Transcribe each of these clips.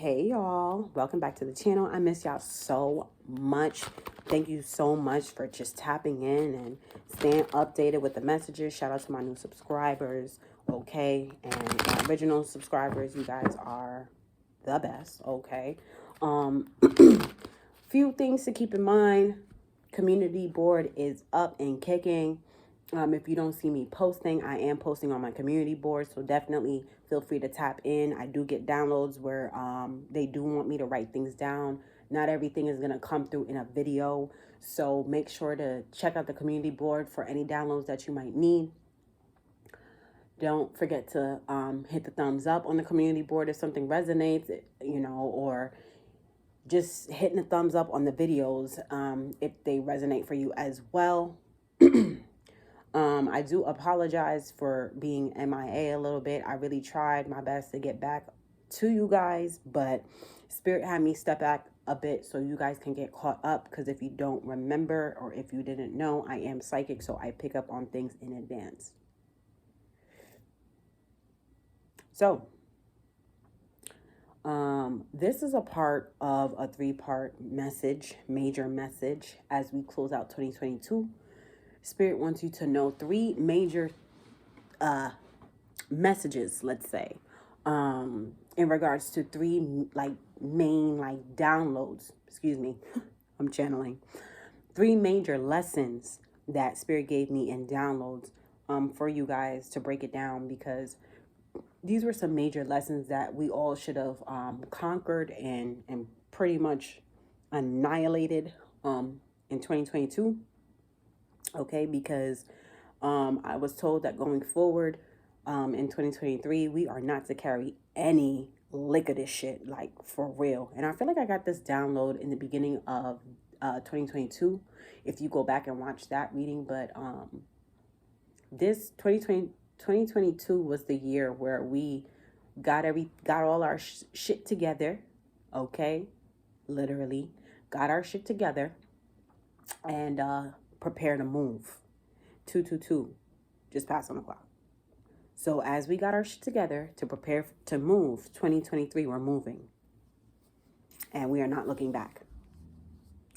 Hey y'all, welcome back to the channel. I miss y'all so much. Thank you so much for just tapping in and staying updated with the messages. Shout out to my new subscribers, okay, and my original subscribers. You guys are the best, okay. Few things to keep in mind. Community board is up and kicking. If you don't see me posting, I am posting on my community board, so definitely feel free to tap in. I do get downloads where they do want me to write things down. Not everything is going to come through in a video, so make sure to check out the community board for any downloads that you might need. Don't forget to hit the thumbs up on the community board if something resonates, or just hitting the thumbs up on the videos if they resonate for you as well. I do apologize for being MIA a little bit. I really tried my best to get back to you guys, but Spirit had me step back a bit so you guys can get caught up, because if you don't remember or if you didn't know, I am psychic, so I pick up on things in advance. So, this is a part of a 3-part message, major message, as we close out 2022. Spirit wants you to know 3 major messages, let's say, in regards to 3 main downloads. Excuse me, I'm channeling. 3 major lessons that Spirit gave me in downloads for you guys to break it down, because these were some major lessons that we all should have conquered and pretty much annihilated in 2022. Okay, because I was told that going forward in 2023, we are not to carry any lick of this shit, like for real. And I feel like I got this download in the beginning of 2022, if you go back and watch that reading. But this 2022 was the year where we got all our shit together. Okay, literally got our shit together and prepare to move. 222, just pass on the clock. So as we got our shit together to prepare to move, 2023, we're moving. And we are not looking back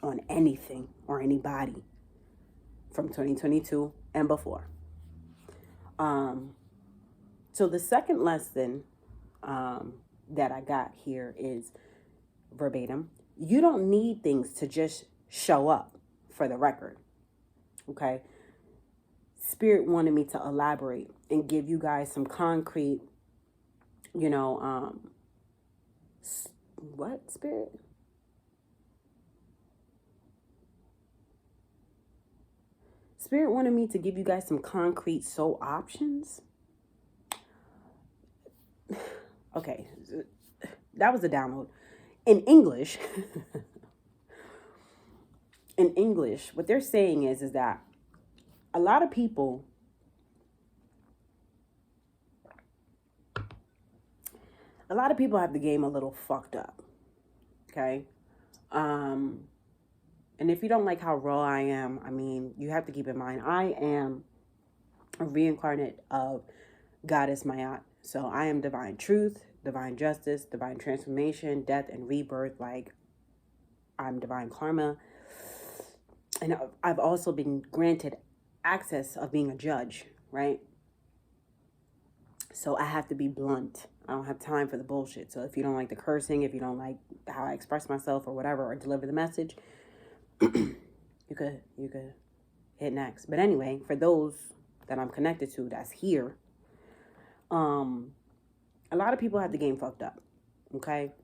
on anything or anybody from 2022 and before. So the second lesson that I got here is verbatim. You don't need things to just show up, for the record. Okay? Spirit wanted me to elaborate and give you guys some concrete, what, Spirit? Spirit wanted me to give you guys some concrete soul options. Okay, that was a download. In English, what they're saying is that a lot of people have the game a little fucked up. Okay? And if you don't like how raw I am, I mean, you have to keep in mind, I am a reincarnate of Goddess Mayat. So I am divine truth, divine justice, divine transformation, death and rebirth. Like, I'm divine karma. And I've also been granted access of being a judge, right? So I have to be blunt. I don't have time for the bullshit. So if you don't like the cursing, if you don't like how I express myself or whatever, or deliver the message, you could hit next. But anyway, for those that I'm connected to that's here, a lot of people have the game fucked up. Okay?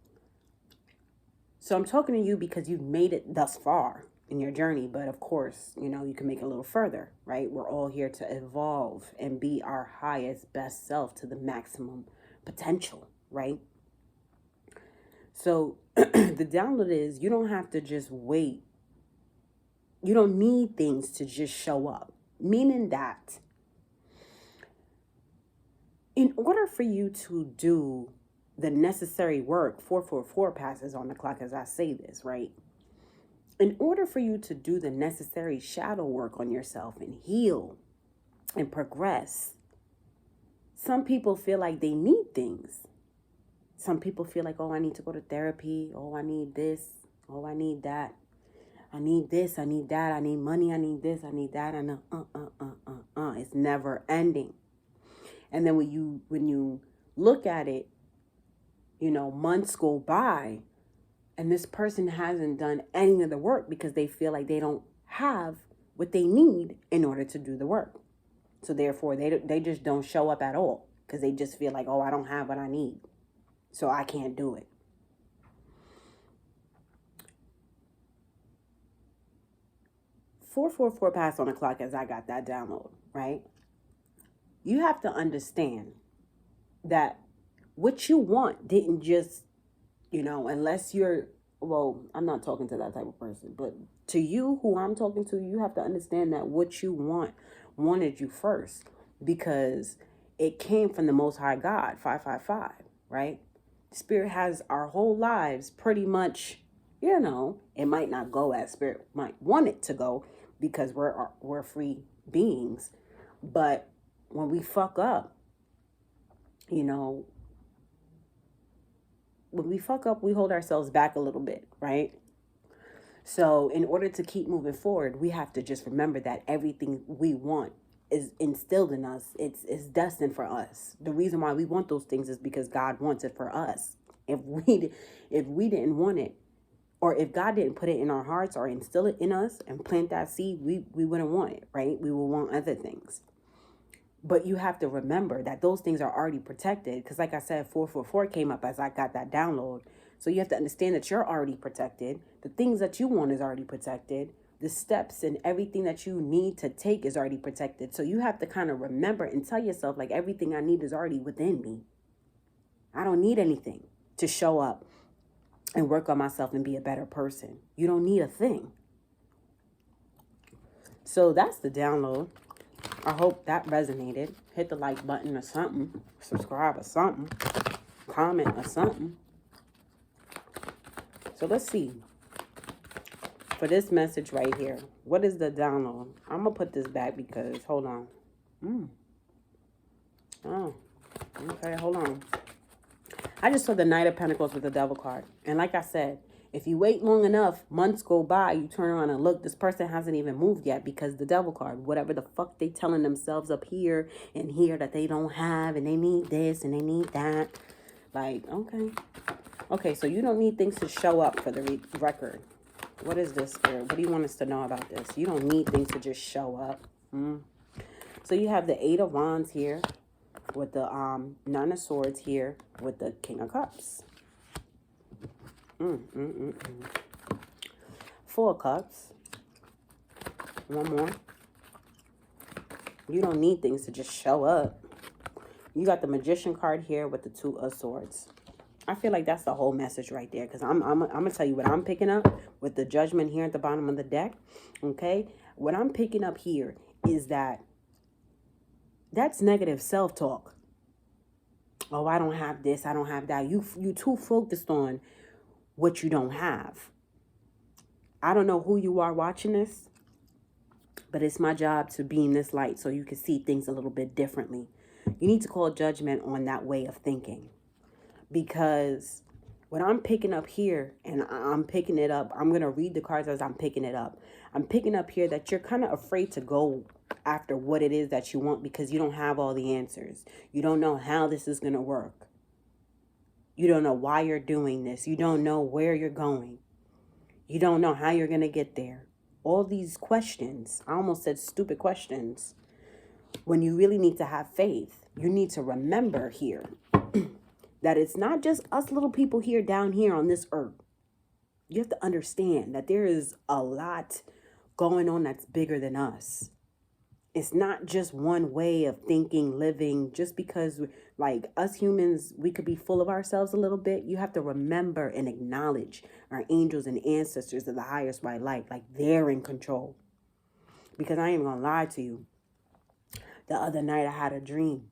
So I'm talking to you because you've made it thus far in your journey, but of course, you can make it a little further, right? We're all here to evolve and be our highest, best self to the maximum potential, right? So the download is, you don't have to just wait. You don't need things to just show up. Meaning that in order for you to do the necessary work, 444 passes on the clock as I say this, right? In order for you to do the necessary shadow work on yourself and heal and progress, some people feel like they need things some people feel like, oh, I need to go to therapy. Oh, I need this. Oh, I need that. I need this. I need that. I need money. I need this. I need that. And it's never ending. And then when you look at it, months go by and this person hasn't done any of the work because they feel like they don't have what they need in order to do the work. So therefore, they just don't show up at all because they just feel like, oh, I don't have what I need, so I can't do it. "444" passed on the clock as I got that download, right? You have to understand that what you want didn't just, unless you're, well, I'm not talking to that type of person, but to you, who I'm talking to, you have to understand that what you wanted you first, because it came from the Most High God, 555, right? Spirit has our whole lives pretty much, it might not go as Spirit might want it to go because we're free beings. But when we fuck up, when we fuck up, we hold ourselves back a little bit, right? So in order to keep moving forward, we have to just remember that everything we want is instilled in us. It's destined for us. The reason why we want those things is because God wants it for us. If we didn't want it, or if God didn't put it in our hearts or instill it in us and plant that seed, we wouldn't want it, right? We will want other things. But you have to remember that those things are already protected. Because like I said, 444 came up as I got that download. So you have to understand that you're already protected. The things that you want is already protected. The steps and everything that you need to take is already protected. So you have to kind of remember and tell yourself, like, everything I need is already within me. I don't need anything to show up and work on myself and be a better person. You don't need a thing. So that's the download. I hope that resonated. Hit the like button or something. Subscribe or something. Comment or something. So let's see. For this message right here, what is the download? I'm going to put this back because, hold on. Oh, okay, hold on. I just saw the Knight of Pentacles with the Devil card. And like I said, if you wait long enough, months go by, you turn around and look, this person hasn't even moved yet because the Devil card, whatever the fuck they telling themselves up here and here that they don't have, and they need this and they need that. Like, okay. Okay, so you don't need things to show up for the record. What is this, Spirit? What do you want us to know about this? You don't need things to just show up. So you have the Eight of Wands here with the Nine of Swords here with the King of Cups. Four of Cups. One more. You don't need things to just show up. You got the Magician card here with the Two of Swords. I feel like that's the whole message right there, because I'm going to tell you what I'm picking up with the Judgment here at the bottom of the deck, okay? What I'm picking up here is that's negative self-talk. Oh, I don't have this, I don't have that. You too focused on what you don't have. I don't know who you are watching this, but it's my job to beam this light so you can see things a little bit differently. You need to call judgment on that way of thinking. Because what I'm picking up here, and I'm picking it up, I'm going to read the cards as I'm picking it up. I'm picking up here that you're kind of afraid to go after what it is that you want because you don't have all the answers. You don't know how this is going to work. You don't know why you're doing this. You don't know where you're going. You don't know how you're going to get there. All these questions, I almost said stupid questions, when you really need to have faith. You need to remember here that it's not just us little people here down here on this earth. You have to understand that there is a lot going on that's bigger than us. It's not just one way of thinking, living, just because like us humans, we could be full of ourselves a little bit. You have to remember and acknowledge our angels and ancestors of the highest white light, like they're in control. Because I ain't gonna lie to you. The other night I had a dream,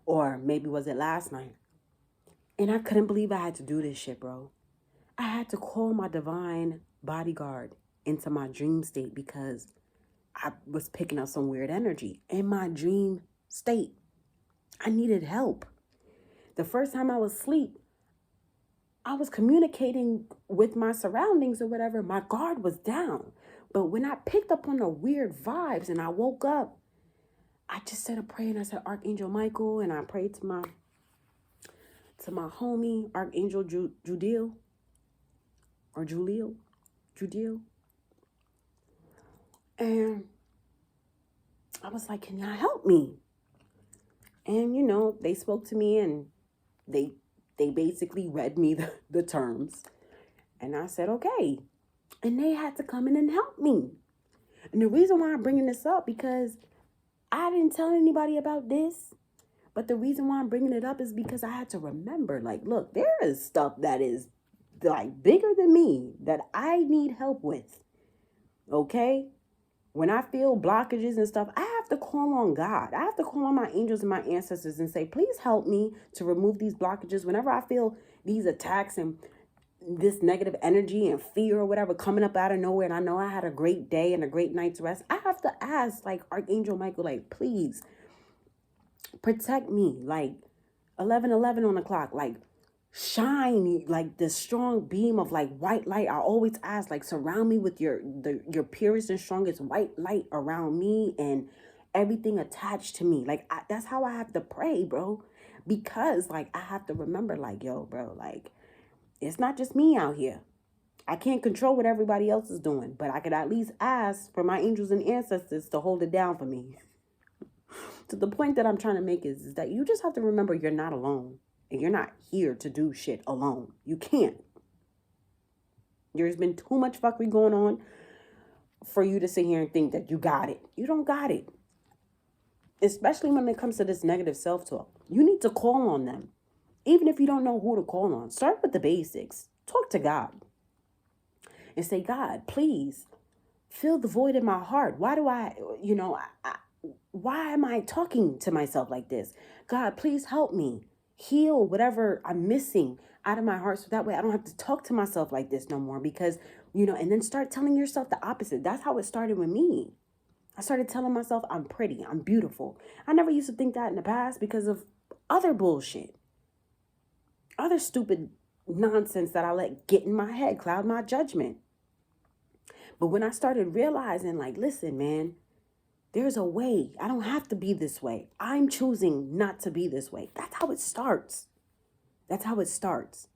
or maybe was it last night? And I couldn't believe I had to do this shit, bro. I had to call my divine bodyguard into my dream state because I was picking up some weird energy in my dream state. I needed help. The first time I was asleep, I was communicating with my surroundings or whatever. My guard was down. But when I picked up on the weird vibes and I woke up, I just said a prayer and I said, Archangel Michael, and I prayed to my homie, Archangel Judiel, or Juliel. And I was like, can y'all help me? And, you know, they spoke to me and they basically read me the terms. And I said, okay. And they had to come in and help me. And the reason why I'm bringing this up, because I didn't tell anybody about this. But the reason why I'm bringing it up is because I had to remember, like, look, there is stuff that is, like, bigger than me that I need help with. Okay? When I feel blockages and stuff, I have to call on God. I have to call on my angels and my ancestors and say, please help me to remove these blockages. Whenever I feel these attacks and this negative energy and fear or whatever coming up out of nowhere, and I know I had a great day and a great night's rest, I have to ask, like, Archangel Michael, like, please protect me. Like, 11:11 on the clock, like, shine like the strong beam of like white light. I always ask, like, surround me with your purest and strongest white light around me and everything attached to me. Like, that's how I have to pray, bro, because like I have to remember, like, yo, bro, like, it's not just me out here. I can't control what everybody else is doing, but I could at least ask for my angels and ancestors to hold it down for me. So the point that I'm trying to make is that you just have to remember you're not alone. And you're not here to do shit alone. You can't. There's been too much fuckery going on for you to sit here and think that you got it. You don't got it. Especially when it comes to this negative self-talk. You need to call on them. Even if you don't know who to call on. Start with the basics. Talk to God. And say, God, please fill the void in my heart. Why do why am I talking to myself like this? God, please help me. Heal whatever I'm missing out of my heart, so that way I don't have to talk to myself like this no more. Because, and then start telling yourself the opposite. That's how it started with me. I started telling myself I'm pretty, I'm beautiful. I never used to think that in the past because of other bullshit. Other stupid nonsense that I let get in my head, cloud my judgment. But when I started realizing, like, listen, man, there's a way. I don't have to be this way. I'm choosing not to be this way. That's how it starts. That's how it starts.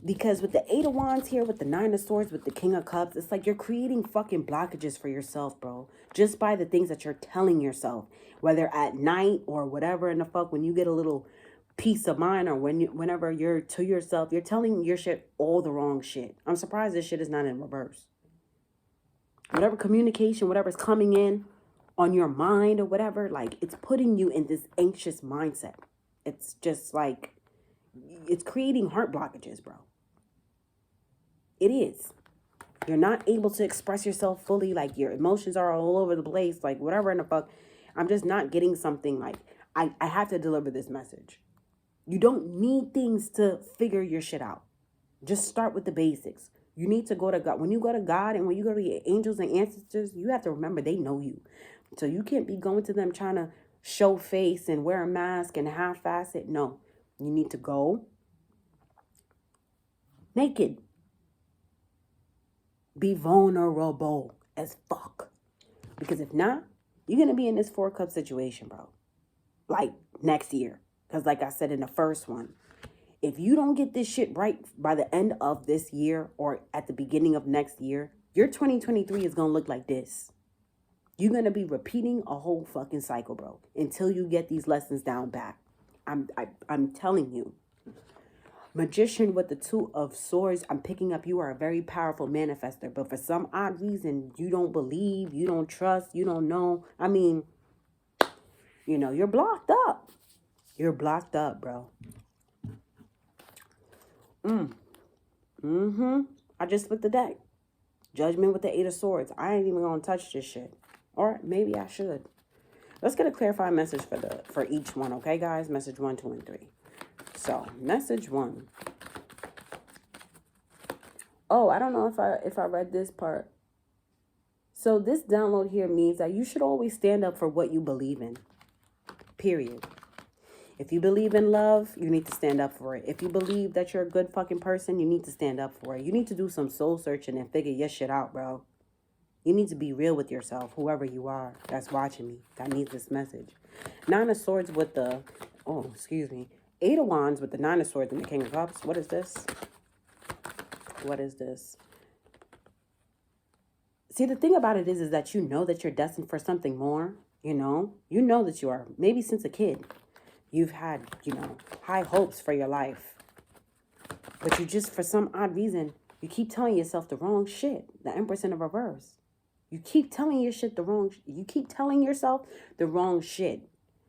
Because with the 8 of Wands here, with the 9 of Swords, with the King of Cups, it's like you're creating fucking blockages for yourself, bro. Just by the things that you're telling yourself. Whether at night or whatever in the fuck, when you get a little peace of mind, or whenever you're to yourself, you're telling your shit all the wrong shit. I'm surprised this shit is not in reverse. Whatever communication, whatever's coming in on your mind or whatever, like, it's putting you in this anxious mindset. It's just like, it's creating heart blockages, bro. It is. You're not able to express yourself fully. Like, your emotions are all over the place. Like, whatever in the fuck. I'm just not getting something. Like, I have to deliver this message. You don't need things to figure your shit out. Just start with the basics. You need to go to God. When you go to God and when you go to your angels and ancestors, you have to remember they know you. So you can't be going to them trying to show face and wear a mask and half-ass it. No, you need to go naked. Be vulnerable as fuck. Because if not, you're going to be in this 4 cup situation, bro. Like, next year. Because like I said in the first one, if you don't get this shit right by the end of this year or at the beginning of next year, your 2023 is going to look like this. You're going to be repeating a whole fucking cycle, bro, until you get these lessons down back. I'm telling you. Magician with the 2 of Swords, I'm picking up you are a very powerful manifester. But for some odd reason, you don't believe, you don't trust, you don't know. I mean, you're blocked up. You're blocked up, bro. I just flipped the deck. Judgment with the 8 of Swords. I ain't even gonna touch this shit. Or maybe I should. Let's get a clarifying message for each one, okay, guys? Message 1, 2, and 3. So, message 1. Oh, I don't know if I read this part. So this download here means that you should always stand up for what you believe in. Period. If you believe in love, you need to stand up for it. If you believe that you're a good fucking person, you need to stand up for it. You need to do some soul searching and figure your shit out, bro. You need to be real with yourself, whoever you are that's watching me, that needs this message. Nine of Swords with the, Eight of Wands with the Nine of Swords and the King of Cups. What is this? What is this? See, the thing about it is that you know that you're destined for something more, you know? You know that you are. Maybe since a kid, you've had, high hopes for your life. But you just, for some odd reason, you keep telling yourself the wrong shit. The Empress in the reverse. You keep telling yourself the wrong shit.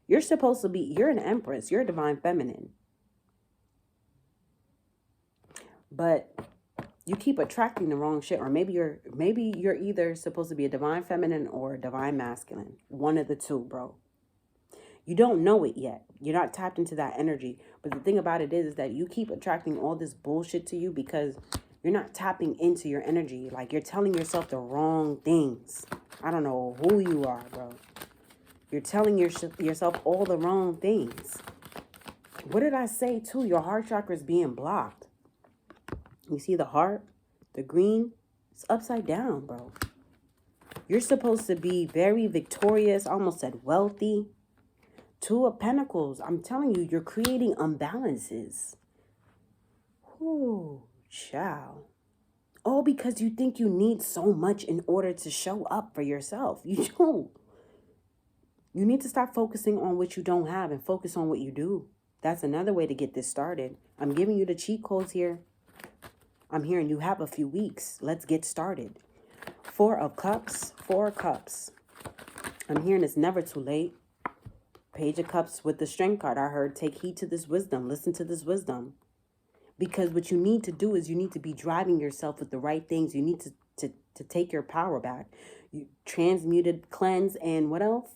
You're supposed to be, you're an Empress. You're a divine feminine. But you keep attracting the wrong shit. Or maybe you're either supposed to be a divine feminine or a divine masculine. One of the two, bro. You don't know it yet. You're not tapped into that energy. But the thing about it is that you keep attracting all this bullshit to you because you're not tapping into your energy. Like, you're telling yourself the wrong things. I don't know who you are, bro. You're telling yourself all the wrong things. What did I say, too? Your heart chakra is being blocked. You see the heart? The green? It's upside down, bro. You're supposed to be very victorious. I almost said wealthy. Two of Pentacles. I'm telling you, you're creating imbalances. Ooh, child. All because you think you need so much in order to show up for yourself. You don't. You need to stop focusing on what you don't have and focus on what you do. That's another way to get this started. I'm giving you the cheat codes here. I'm hearing you have a few weeks. Let's get started. Four of Cups. I'm hearing it's never too late. Page of Cups with the Strength card. I heard take heed to this wisdom. Listen to this wisdom. Because what you need to do is you need to be driving yourself with the right things. You need to take your power back. You transmuted, cleanse, and what else?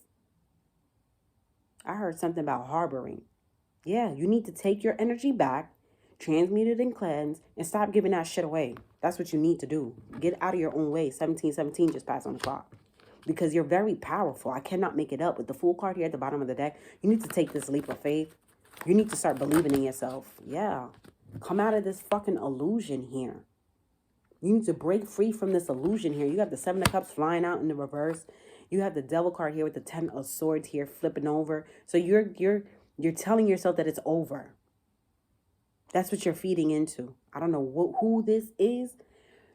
I heard something about harboring. Yeah, you need to take your energy back, transmute it and cleanse, and stop giving that shit away. That's what you need to do. Get out of your own way. 1717 just passed on the clock. Because you're very powerful. I cannot make it up. With the Fool card here at the bottom of the deck, you need to take this leap of faith. You need to start believing in yourself. Yeah. Come out of this fucking illusion here. You need to break free from this illusion here. You have the Seven of Cups flying out in the reverse. You have the Devil card here with the Ten of Swords here flipping over. So you're telling yourself that it's over. That's what you're feeding into. I don't know who this is.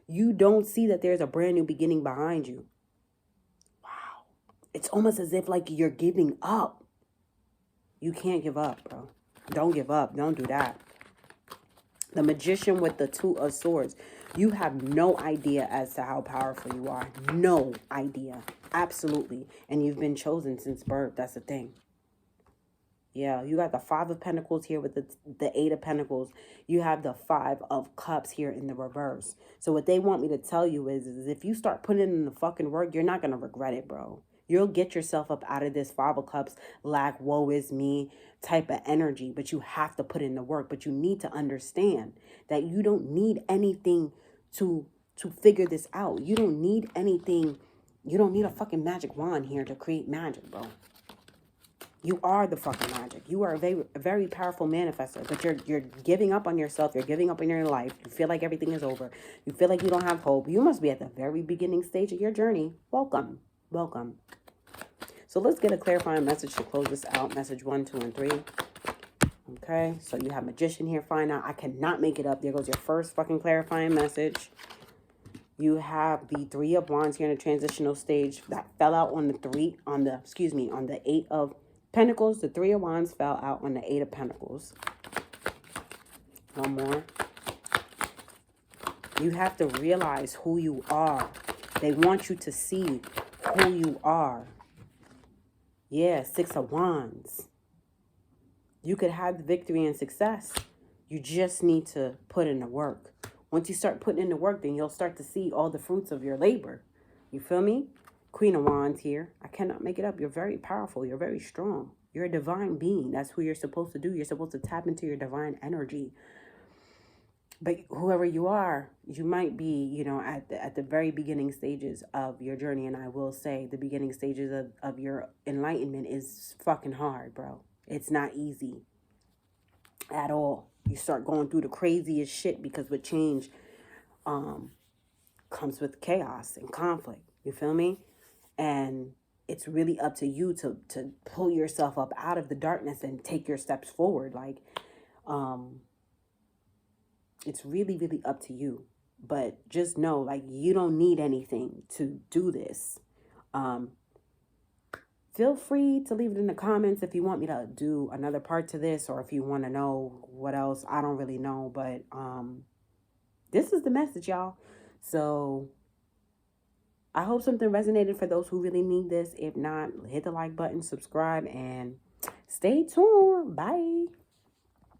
You don't see that there's a brand new beginning behind you. Wow. It's almost as if like you're giving up. You can't give up, bro. Don't give up. Don't do that. The Magician with the Two of Swords. You have no idea as to how powerful you are. No idea. Absolutely. And you've been chosen since birth. That's the thing. Yeah, you got the Five of Pentacles here with the Eight of Pentacles. You have the Five of Cups here in the reverse. So what they want me to tell you is if you start putting in the fucking work, you're not going to regret it, bro. You'll get yourself up out of this Five of Cups, lack, woe is me type of energy. But you have to put in the work. But you need to understand that you don't need anything to figure this out. You don't need anything. You don't need a fucking magic wand here to create magic, bro. You are the fucking magic. You are a very powerful manifestor, but you're giving up on yourself. You're giving up on your life. You feel like everything is over. You feel like you don't have hope. You must be at the very beginning stage of your journey. Welcome. Welcome. So let's get a clarifying message to close this out. Message 1, 2, and 3. Okay, so you have Magician here. Find out. I cannot make it up. There goes your first fucking clarifying message. You have the Three of Wands here in the transitional stage that fell out on the Eight of Pentacles. The Three of Wands fell out on the Eight of Pentacles. One more. You have to realize who you are. They want you to see who you are. Yeah, Six of Wands. You could have the victory and success. You just need to put in the work. Once you start putting in the work, then you'll start to see all the fruits of your labor. You feel me? Queen of Wands here. I cannot make it up. You're very powerful. You're very strong. You're a divine being. That's who you're supposed to do. You're supposed to tap into your divine energy. But whoever you are, you might be, at the very beginning stages of your journey. And I will say the beginning stages of your enlightenment is fucking hard, bro. It's not easy at all. You start going through the craziest shit, because with change comes with chaos and conflict. You feel me? And it's really up to you to pull yourself up out of the darkness and take your steps forward. Like, it's really, really up to you. But just know, like, you don't need anything to do this. Feel free to leave it in the comments if you want me to do another part to this, or if you want to know what else. I don't really know, but this is the message, y'all. So I hope something resonated for those who really need this. If not, hit the like button, subscribe, and stay tuned. Bye.